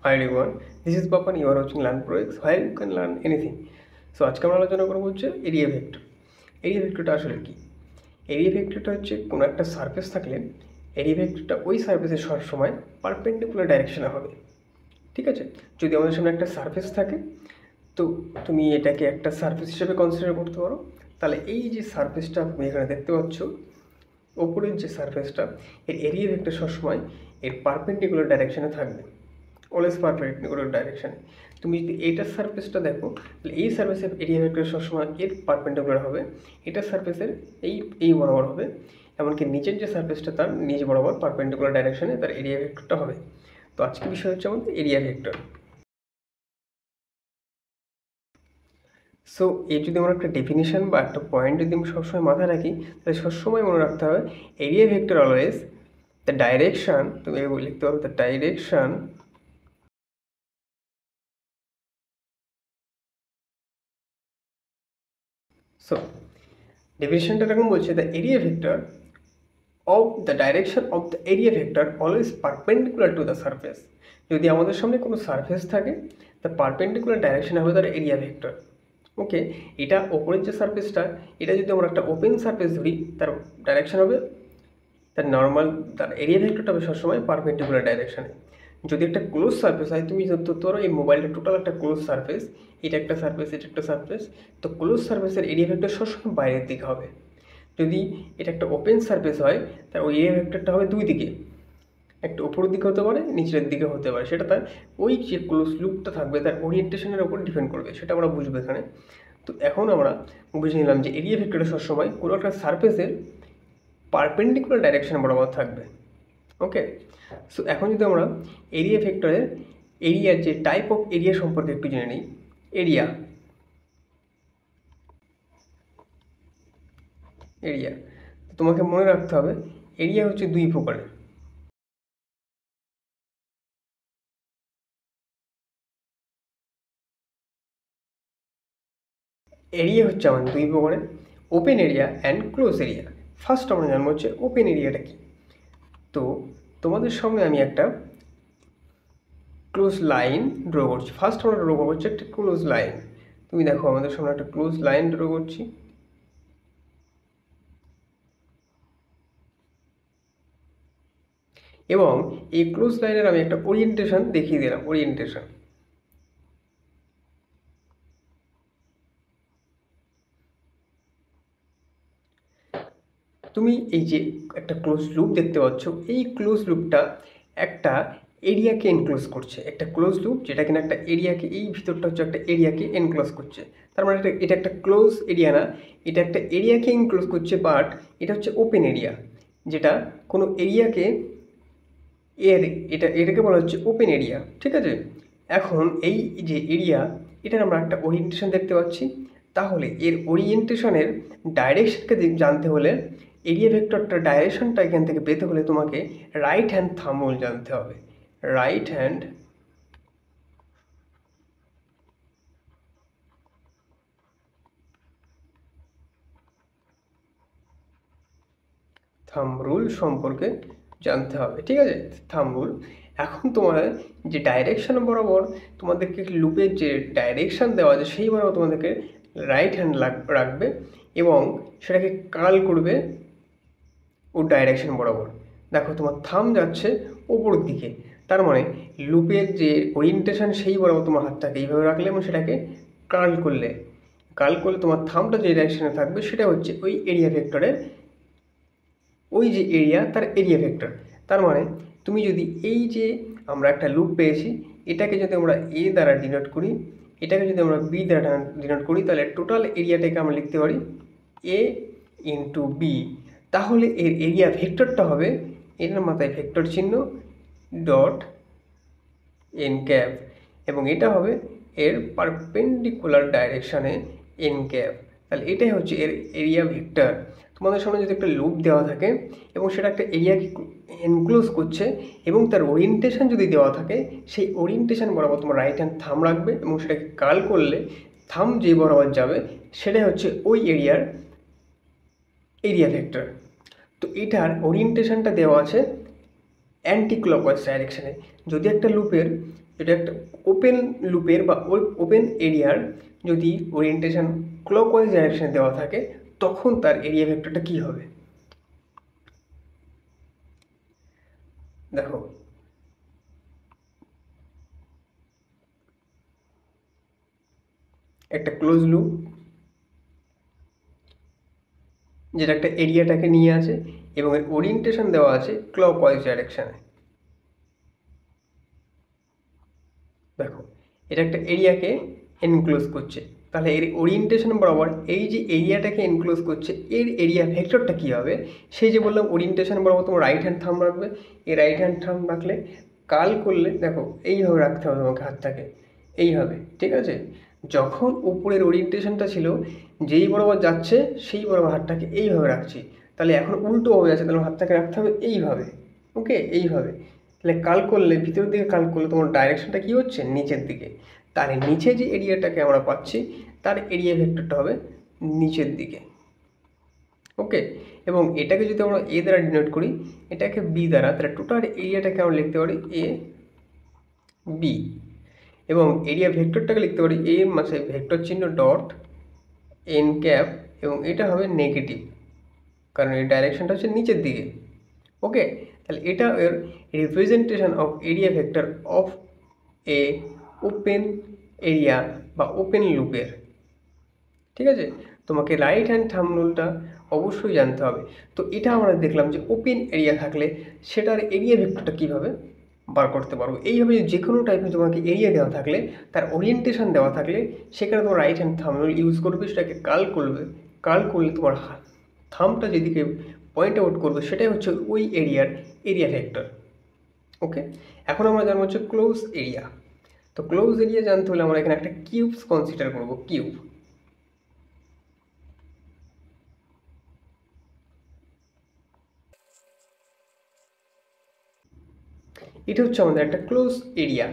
Hi everyone, this is Papan. You are watching Learn Projects where you can learn anything. So আজকে আমরা আলোচনা করবো হচ্ছে area vector. Area ভেক্টরটা আসলে কি? এরিয়া ভেক্টরটা হচ্ছে কোনো একটা সারফেস থাকলে এরিয়া ভেক্টরটা ওই সারফেসের সবসময় পারপেন্ডিকুলার ডাইরেকশনে হবে। ঠিক আছে, যদি আমাদের সামনে একটা সারফেস থাকে তো তুমি এটাকে একটা সারফেস হিসেবে কনসিডার করতে পারো। তাহলে এই যে সারফেসটা তুমি এখানে দেখতে পাচ্ছ, ওপরের যে সারফেসটা, এর এরিয়া ভেক্টর সবসময় এর পারপেন্ডিকুলার ডাইরেকশনে থাকবে, অলওয়েজ পারপেন্ডিকুলার ডাইরেকশনে। তুমি যদি এইটার সারফেসটা দেখো তাহলে এই সারফেসের এরিয়া ভেক্টর সবসময় এর পারপেন্ডিকুলার হবে, এটার সারফেসের এই বরাবর হবে, এমনকি নিচের যে সারফেসটা তার নিচ বরাবর পারপেন্ডিকুলার ডাইরেকশনে তার এরিয়া ভেক্টরটা হবে। তো আজকে বিষয় হচ্ছে আমাদের এরিয়া ভেক্টর। সো এর যদি আমরা একটা ডেফিনিশন বা একটা পয়েন্ট যদি আমরা সবসময় মাথায় রাখি তাহলে সবসময় মনে রাখতে হবে area vector always the direction, তুমি লিখতে পারো দ্য ডাইরেকশন সো ডেফিনেশনটা এরকম বলছে the area vector of the direction of the area vector always perpendicular to the surface. যদি আমাদের সামনে কোনো সারফেস থাকে দ্য পারপেন্ডিকুলার ডাইরেকশন হবে তার এরিয়া ভেক্টর। ওকে, এটা ওপরের যে সারফেসটা, এটা যদি আমরা একটা ওপেন সারফেস ধরি তার ডাইরেকশন হবে তার নর্মাল, তার এরিয়া ভেক্টরটা হবে সবসময় পারপেন্ডিকুলার ডাইরেকশনে। যদি একটা ক্লোজ সারফেস হয়, তুমি ধরো এই মোবাইলটা টোটাল একটা ক্লোজ সারফেস, এটা একটা সারফেস, এটা একটা সারফেস, তো ক্লোজ সারফেসের এরিয়া ভেক্টর সবসময় বাইরের দিকে হবে। যদি এটা একটা ওপেন সারফেস হয় তার ওই এরিয়া ভেক্টরটা হবে দুই দিকে, একটা উপরের দিকে হতে পারে, নিচের দিকে হতে পারে, সেটা তার ওই যে ক্লোজ লুপটা থাকবে তার ওরিয়েন্টেশনের উপর ডিপেন্ড করবে, সেটা আমরা বুঝবো এখানে। তো এখন আমরা বুঝে নিলাম যে এরিয়া ভেক্টরটা সবসময় কোনো একটা সারফেসের পারপেন্ডিকুলার ডাইরেকশন বরাবর থাকবে। ওকে, সো এখন যদি আমরা এরিয়া ভেক্টরের এরিয়ার যে টাইপ অফ এরিয়া সম্পর্কে একটু জেনে নিই। এরিয়া এরিয়া তোমাকে মনে রাখতে হবে এরিয়া হচ্ছে দুই প্রকারের। এরিয়া হচ্ছে আমাদের দুই প্রকারের, open area and close area. First আমরা জানবো হচ্ছে ওপেন এরিয়াটা কি। তো তোমাদের সামনে আমি একটা ক্লোজ লাইন ড্র করছি। ফার্স্ট আমরা ড্র করছি একটা ক্লোজ লাইন। তুমি দেখো আমাদের সামনে একটা ক্লোজ লাইন ড্র করছি, এবং এই ক্লোজ লাইনের আমি একটা ওরিয়েন্টেশন দেখিয়ে দিলাম। ওরিয়েন্টেশন তুমি এই যে একটা ক্লোজ লুপ দেখতে পাচ্ছ, এই ক্লোজ লুপটা একটা এরিয়াকে এনক্লোজ করছে, একটা ক্লোজ লুপ যেটা কিনা একটা এরিয়াকে, এই ভিতরটা হচ্ছে একটা এরিয়াকে এনক্লোজ করছে। তার মানে এটা একটা ক্লোজ এরিয়া না, এটা একটা এরিয়াকে এনক্লোজ করছে, বাট এটা হচ্ছে ওপেন এরিয়া, যেটা কোনো এরিয়াকে এটাকে বলা হচ্ছে ওপেন এরিয়া। ঠিক আছে, এখন এই যে এরিয়া, এটার আমরা একটা ওরিয়েন্টেশন দেখতে পাচ্ছি। তাহলে এর ওরিয়েন্টেশনের ডাইরেকশনকে জানতে হলে, এরিয়া ভেক্টরটার ডাইরেকশনটা এখান থেকে পেতে হলে তোমাকে রাইট হ্যান্ড থাম্ব রুল জানতে হবে। রাইট হ্যান্ড থাম্ব রুল সম্পর্কে জানতে হবে। ঠিক আছে, থাম্ব রুল। এখন তোমার যে ডাইরেকশন বরাবর তোমাদেরকে লুপের যে ডাইরেকশন দেওয়া আছে সেই বরাবর তোমাদেরকে রাইট হ্যান্ড রাখবে এবং সেটাকে কার্ল করবে ও ডাইরেকশন বরাবর। দেখো তোমার থাম যাচ্ছে ওপরের দিকে, তার মানে লুপের যে ওরিয়েন্টেশন সেই বরাবর তোমার হাতটাকে এইভাবে রাখলে এবং সেটাকে কার্ল করলে তোমার থামটা যে ডাইরেকশনে থাকবে সেটা হচ্ছে ওই এরিয়া ভেক্টরের, ওই যে এরিয়া তার এরিয়া ভেক্টর। তার মানে তুমি যদি এই যে আমরা একটা লুপ পেয়েছি, এটাকে যদি আমরা এ দ্বারা ডিনোট করি, এটাকে যদি আমরা বি দ্বারা ডিনোট করি, তাহলে টোটাল এরিয়াটাকে আমরা লিখতে পারি এ ইন্টু বি। তাহলে এর এরিয়া ভেক্টরটা হবে, এটার মাথায় ভেক্টর চিহ্ন ডট এন ক্যাপ, এবং এটা হবে এর পারপেন্ডিকুলার ডাইরেকশানে এন ক্যাপ। তাহলে এটাই হচ্ছে এর এরিয়া ভেক্টর। তোমাদের সামনে যদি একটা লুপ দেওয়া থাকে এবং সেটা একটা এরিয়াকে এনক্লোজ করছে এবং তার ওরিয়েন্টেশন যদি দেওয়া থাকে, সেই ওরিয়েন্টেশন বরাবর তোমার রাইট হ্যান্ড থাম রাখবে এবং সেটাকে কার্ল করলে থাম যে বরাবর যাবে সেটাই হচ্ছে ওই এরিয়ার এরিয়া ভেক্টর। তো এটার ওরিয়েন্টেশনটা দেওয়া আছে অ্যান্টি ক্লকওয়াইজ ডাইরেকশানে। যদি একটা লুপের এটা একটা ওপেন লুপের বা ওপেন এরিয়ার যদি ওরিয়েন্টেশন ক্লকওয়াইজ ডাইরেকশনে দেওয়া থাকে তখন তার এরিয়া ভেক্টরটা কী হবে। দেখো একটা ক্লোজ লুপ যেটা একটা এরিয়াটাকে নিয়ে আছে এবং এর ওরিয়েন্টেশন দেওয়া আছে ক্লকওয়াইজ ডাইরেকশানে। দেখো এটা একটা এরিয়াকে এনক্লোজ করছে, তাহলে এর ওরিয়েন্টেশন বরাবর এই যে এরিয়াটাকে এনক্লোজ করছে এর এরিয়া ভেক্টরটা কী হবে। সেই যে বললাম ওরিয়েন্টেশন বরাবর তোমার রাইট হ্যান্ড থাম্ব রাখবে, এই রাইট হ্যান্ড থাম্ব রাখলে কাল করলে দেখো এইভাবে রাখতে হবে তোমাকে হাতটাকে, এইভাবে, ঠিক আছে। যখন উপরের ওরিয়েন্টেশনটা ছিল যেই বরাবর যাচ্ছে সেই বরাবর হাতটাকে এইভাবে রাখছি, তাহলে এখন উল্টো হয়ে যাচ্ছে, তাহলে হাতটাকে রাখতে হবে এইভাবে, ওকে, এইভাবে। তাহলে কাল করলে ভিতরের দিকে কাল করলে তোমার ডাইরেকশনটা কী হচ্ছে, নিচের দিকে। তাহলে নিচে যে এরিয়াটাকে আমরা পাচ্ছি তার এরিয়া ভেক্টরটা হবে নিচের দিকে, ওকে। এবং এটাকে যদি আমরা এ দ্বারা ডিনোট করি, এটাকে বি দ্বারা, তাহলে টোটাল এরিয়াটাকে আমরা লিখতে পারি এ বি, এবং এরিয়া ভেক্টরটাকে লিখতে পারি এ মাসে ভেক্টর চিহ্ন ডট এন ক্যাপ, এবং এটা হবে নেগেটিভ কারণ এর ডাইরেকশনটা হচ্ছে নিচের দিকে, ওকে। তাহলে এটা এর representation of area vector of A open area বা ওপেন লুপের, ঠিক আছে। তোমাকে রাইট হ্যান্ড থাম্ব রুলটা অবশ্যই জানতে হবে। তো এটা আমরা দেখলাম যে ওপেন এরিয়া থাকলে সেটার এরিয়া ভেক্টরটা কীভাবে বার করতে পারবো। এইভাবে যে কোনো টাইপের তোমাকে এরিয়া দেওয়া থাকলে তার ওরিয়েন্টেশন দেওয়া থাকলে সেখানে তোমার right hand thumb rule use করবে, সেটাকে কাল করবে, কাল করলে তোমার থাম্বটা যেদিকে পয়েন্ট আউট করবে সেটাই হচ্ছে ওই এরিয়ার এরিয়া ভেক্টর, ওকে। এখন আমরা জানবো হচ্ছে ক্লোজ এরিয়া। তো ক্লোজ এরিয়া জানতে হলে আমরা এখানে একটা কিউবস কনসিডার করবো, কিউব। এটা হচ্ছে আমাদের একটা ক্লোজ এরিয়া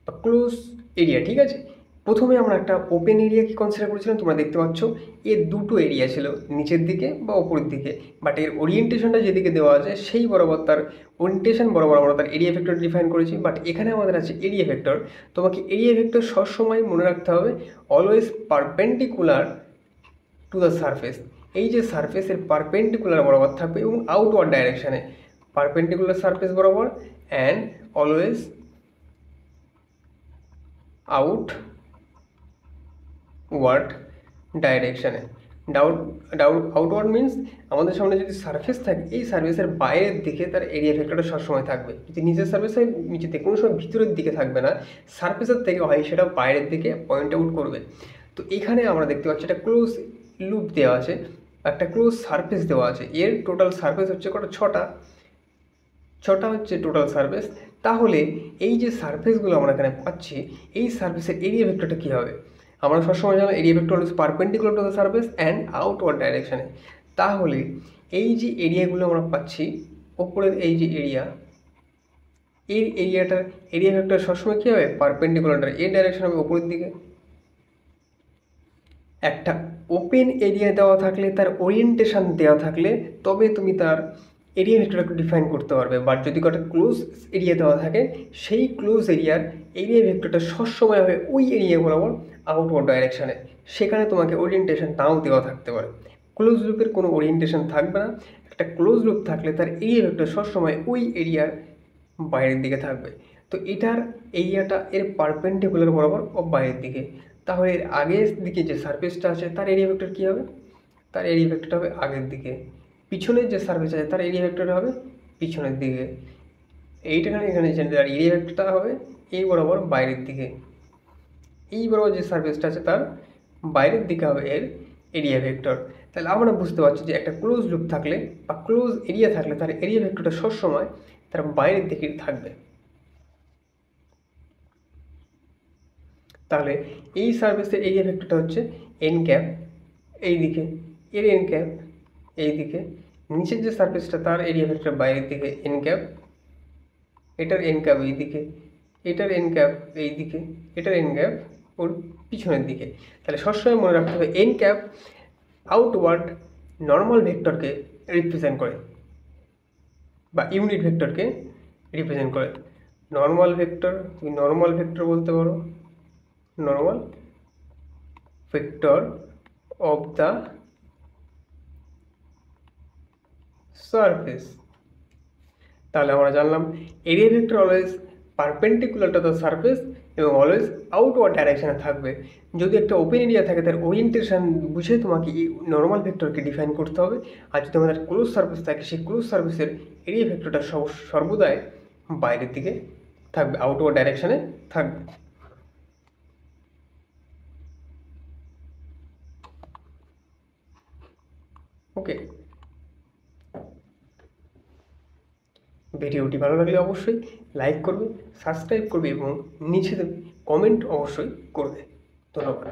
বা ক্লোজ এরিয়া, ঠিক আছে। প্রথমে আমরা একটা ওপেন এরিয়াকে কনসিডার করেছিলাম, তোমরা দেখতে পাচ্ছ এর দুটো এরিয়া ছিল, নিচের দিকে বা ওপরের দিকে, বাট এর ওরিয়েন্টেশনটা যেদিকে দেওয়া আছে সেই বরাবর তার ওরিয়েন্টেশন বরাবর আমরা তার এরিয়া ভেক্টর ডিফাইন করেছি। বাট এখানে আমাদের আছে এরিয়া ভেক্টর। তোমাকে এরিয়া ভেক্টর সবসময় মনে রাখতে হবে always perpendicular to the surface. এই যে সারফেসের পারপেন্ডিকুলার বরাবর থাকবে এবং আউটওয়ার্ড ডাইরেকশানে, পারপেন্ডিকুলার সারফেস বরাবর অ্যান্ড অলওয়েজ আউটওয়ার্ড ডাইরেকশানে। আউটওয়ার্ড মিনস আমাদের সামনে যদি সারফেস থাকে এই সারফেসের বাইরের দিকে তার এরিয়া ভেক্টরটা সবসময় থাকবে। যদি নিচের সারফেস হয় নিচেতে, কোনো সময় ভিতরের দিকে থাকবে না, সারফেসের থেকে হয় সেটা বাইরের দিকে পয়েন্ট আউট করবে। তো এখানে আমরা দেখতে পাচ্ছি একটা ক্লোজ লুপ দেওয়া আছে, একটা ক্লোজ সারফেস দেওয়া আছে, এর টোটাল সারফেস হচ্ছে কত, ছটা হচ্ছে টোটাল সারফেস। তাহলে এই যে সারফেসগুলো আমরা এখানে পাচ্ছি এই সারফেসের এরিয়া ভেক্টরটা কী হবে। আমরা সবসময় জানো এরিয়া ভেক্টর হচ্ছে perpendicular to the surface and outward ডাইরেকশানে। তাহলে এই যে এরিয়াগুলো আমরা পাচ্ছি ওপরের এই যে এরিয়া, এই এরিয়াটার এরিয়া ভেক্টর সবসময় কী হবে, পারপেন্ডিকুলার, এই ডাইরেকশন হবে ওপরের দিকে। একটা ওপেন এরিয়া দেওয়া থাকলে তার ওরিয়েন্টেশন দেওয়া থাকলে তবে তুমি তার এরিয়া ভেক্টরটাকে ডিফাইন করতে পারবে। বাট যদি একটা ক্লোজ এরিয়া দেওয়া থাকে সেই ক্লোজ এরিয়ার এরিয়া ভেক্টরটা সবসময় হবে ওই এরিয়া বরাবর আউটওয়ার্ড ডাইরেকশানে, সেখানে তোমাকে ওরিয়েন্টেশন নাও দেওয়া থাকতে পারে। ক্লোজ লুপের কোনো ওরিয়েন্টেশন থাকবে না, একটা ক্লোজ লুপ থাকলে তার এরিয়া ভেক্টর সবসময় ওই এরিয়ার বাইরের দিকে থাকবে। তো এটার এরিয়াটা এর পারপেন্ডিকুলার বরাবর ও বাইরের দিকে। তাহলে এর আগের দিকে যে সারফেসটা আছে তার এরিয়া ভেক্টর কী হবে, তার এরিয়া ভেক্টরটা হবে আগের দিকে। পিছনের যে সারফেস আছে তার এরিয়া ভেক্টরটা হবে পিছনের দিকে। এইটাখানে এখানে তার এরিয়া ভেক্টরটা হবে এই বরাবর বাইরের দিকে। এই বরাবর যে সারফেসটা আছে তার বাইরের দিকে হবে এর এরিয়া ভেক্টর। তাহলে আমরা বুঝতে পারছি যে একটা ক্লোজ লুপ থাকলে বা ক্লোজ এরিয়া থাকলে তার এরিয়া ভেক্টরটা সবসময় তার বাইরের দিকে থাকবে। তাহলে এই সারফেসের এরিয়া ভেক্টরটা হচ্ছে এন ক্যাপ এই দিকে, এর এন ক্যাপ এই দিকে, নিচের যে সারফেসটা তার এরিয়া ভেক্টর বাইরের দিকে এন ক্যাপ, এটার এন ক্যাপ এই দিকে, এটার এন ক্যাপ এই দিকে, এটার এন ক্যাপ ওর পিছনের দিকে। তাহলে সবসময় মনে রাখতে হবে এন ক্যাপ আউটওয়ার্ড নর্মাল ভেক্টরকে রিপ্রেজেন্ট করে বা ইউনিট ভেক্টরকে রিপ্রেজেন্ট করে। নর্মাল ভেক্টর, তুমি নর্মাল ভেক্টর বলতে পারো, normal vector of the surface. তাহলে আমরা জানলাম area vector always perpendicular to the surface এবং অলওয়েজ আউটওয়ার্ড ডাইরেকশনে থাকবে। যদি একটা ওপেন এরিয়া থাকে তার ওরিয়েন্টেশন বুঝে তোমাকে এই নর্মাল ভেক্টরকে ডিফাইন করতে হবে। আর যদি আমাদের ক্লোজ সারফেস থাকে সেই ক্লোজ সারফেসের এরিয়া ভেক্টরটা সর্বদাই বাইরের দিকে থাকবে, আউটওয়ার্ড ডাইরেকশনে থাকবে। ওকে, ভিডিওটি ভালো লাগলে অবশ্যই লাইক করবে, সাবস্ক্রাইব করবে এবং নিচে কমেন্ট অবশ্যই করবে। ধন্যবাদ।